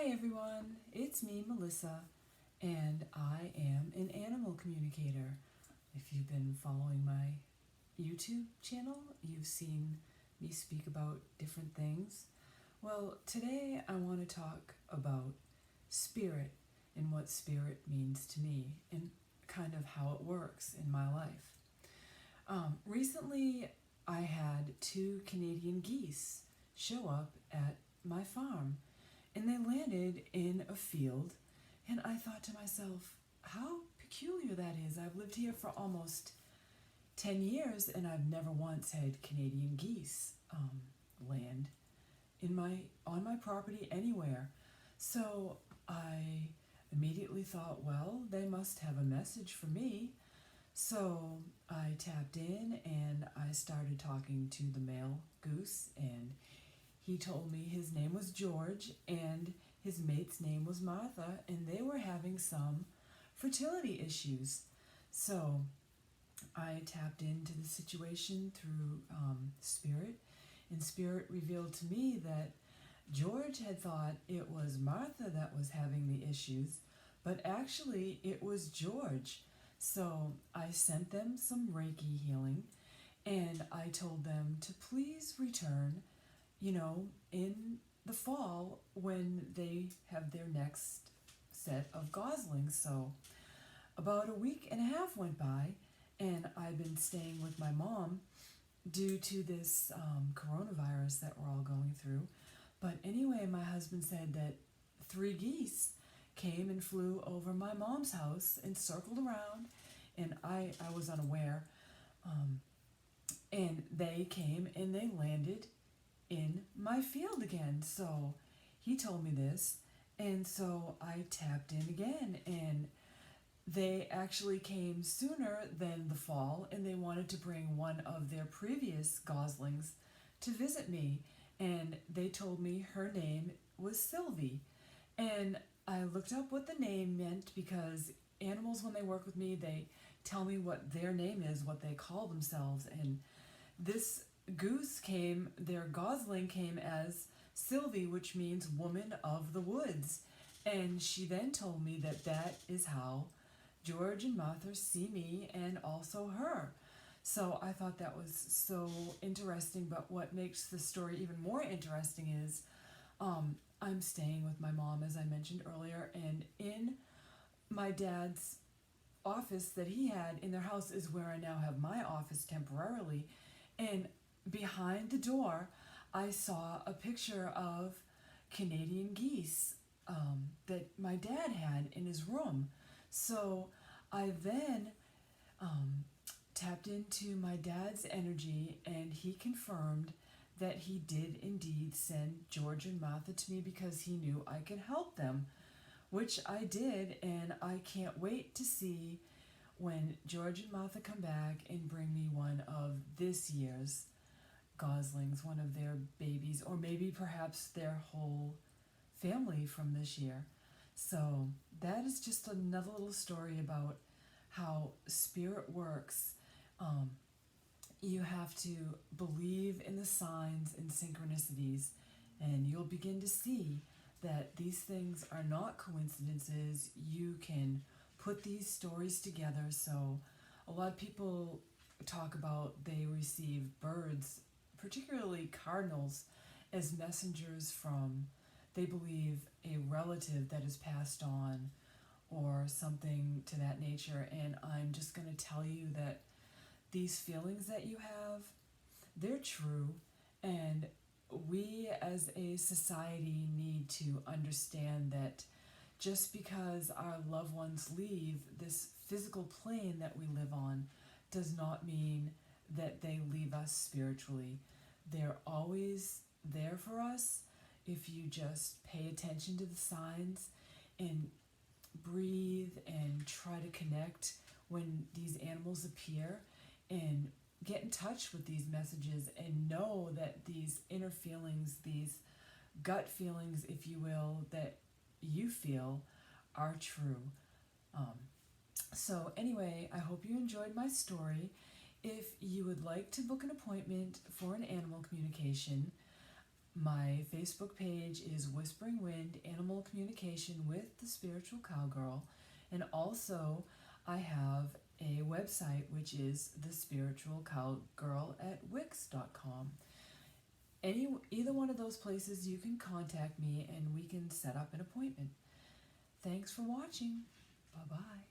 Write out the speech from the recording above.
Hi everyone, it's me, Melissa, and I am an animal communicator. If you've been following my YouTube channel, you've seen me speak about different things. Well, today I want to talk about spirit and what spirit means to me and kind of how it works in my life. Recently, I had two Canadian geese show up at my farm and they landed in a field. And I thought to myself, how peculiar that is. I've lived here for almost 10 years and I've never once had Canadian geese land on my property anywhere. So I immediately thought, well, they must have a message for me. So I tapped in and I started talking to the male goose, and he told me his name was George and his mate's name was Martha, and they were having some fertility issues. So I tapped into the situation through Spirit, and Spirit revealed to me that George had thought it was Martha that was having the issues, but actually it was George. So I sent them some Reiki healing, and I told them to please return, in the fall when they have their next set of goslings. So about a week and a half went by, and I've been staying with my mom due to this coronavirus that we're all going through. But anyway, my husband said that three geese came and flew over my mom's house and circled around, and I was unaware. Um, and they came and they landed in my field again. So he told me this, and so I tapped in again, and they actually came sooner than the fall, and they wanted to bring one of their previous goslings to visit me, and they told me her name was Sylvie. And I looked up what the name meant because animals, when they work with me, they tell me what their name is, what they call themselves. And this their gosling came as Sylvie, which means woman of the woods. And she then told me that that is how George and Martha see me and also her. So I thought that was so interesting. But what makes the story even more interesting is I'm staying with my mom, as I mentioned earlier, and in my dad's office that he had in their house is where I now have my office temporarily. And behind the door, I saw a picture of Canadian geese that my dad had in his room. So I then tapped into my dad's energy, and he confirmed that he did indeed send George and Martha to me because he knew I could help them, which I did, and I can't wait to see when George and Martha come back and bring me one of this year's goslings, one of their babies, or maybe perhaps their whole family from this year. So that is just another little story about how spirit works. You have to believe in the signs and synchronicities, and you'll begin to see that these things are not coincidences. You can put these stories together. So a lot of people talk about they receive birds, particularly cardinals, as messengers from, they believe, a relative that is passed on or something to that nature. And I'm just going to tell you that these feelings that you have, they're true, and we as a society need to understand that just because our loved ones leave this physical plane that we live on does not mean that they leave us spiritually. They're always there for us if you just pay attention to the signs and breathe and try to connect when these animals appear, and get in touch with these messages and know that these inner feelings, these gut feelings, if you will, that you feel are true. Um, so anyway, I hope you enjoyed my story. If you would like to book an appointment for an animal communication, My Facebook page is Whispering Wind Animal Communication with the Spiritual Cowgirl, and also I have a website which is thespiritualcowgirl@wix.com. Either one of those places you can contact me and we can set up an appointment. Thanks for watching. Bye-bye.